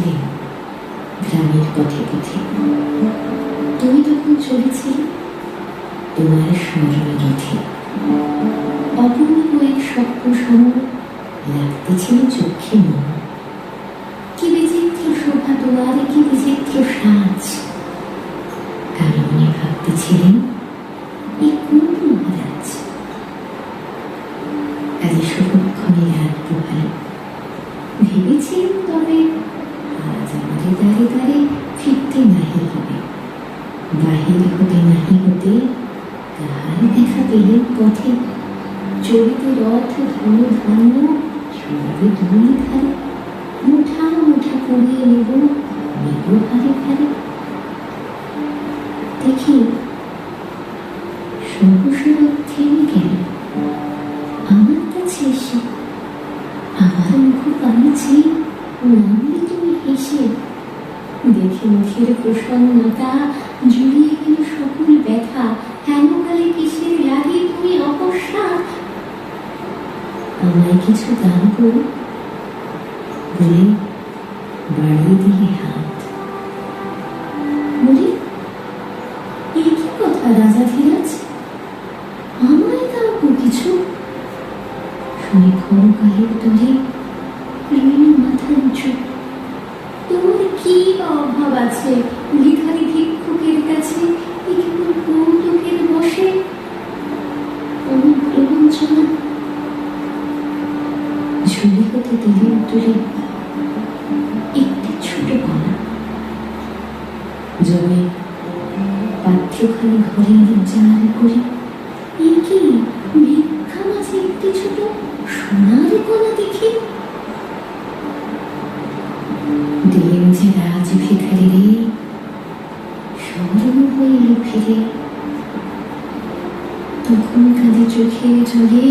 চলেছিলেন গ্রামের পথে পথে। তুমি তখন চলেছিলে তোমার স্মরণ রথে। অপূর্ব এক স্বপ্ন সম লাগতেছিল চোখে মন। কি বিচিত্র শোভা তোমার, কি বিচিত্র সাজ। কারো মনে ভাবতেছিলেন এই কোন মহারাজ। কাজে শুভক্ষণে রাত পোহাল। ভেবেছিলেন তবে আজ আমাদের দ্বারে দ্বারে ফিরতে নাহি হবে। বাহির হতে নাহি হতে কাহার দেখা পেলেন পথে। চলিত রথ ধন ধান্য সবে দুই ধারে। মুঠা মুঠা কুড়িয়ে নেব নেব ভারে ভারে। দেখি সহসা থেমে গেল আমার কাছে এসে। আমার মুখ পানে চেয়ে নামলে তুমি হেসে। দেখে মুখের প্রসন্নতা জুড়িয়ে গেল সকল ব্যথা। হেমকালে কিসের লাগে তুমি অকস্মাৎ। আমায় কিছু দান করো বলে বাড়িয়ে দিলে হাত। বলি এই কি কথা রাজাধিরাজ, আমায় দাও কিছু। শুনে ক্ষণকালের তরে রইল মাথা উঁচু। তোমার কি অভাব আছে ভিখারি ভিক্ষুকের কাছে, এই কেবল কৌতুকের বসে অনুপ্রবঞ্চনা। ঝুলি হতে দিলেন তুলে একটি ছোট কণা। জমে পাত্রখানি ঘরে এনে জার করে। এ কি ভিক্ষা মাঝে একটি ছোট সোনার কণা দেখি। দিলেন যে রাজ ভিখারি রে, স্মরণ হইল ফিরে। তখন কাঁদে চোখে জলে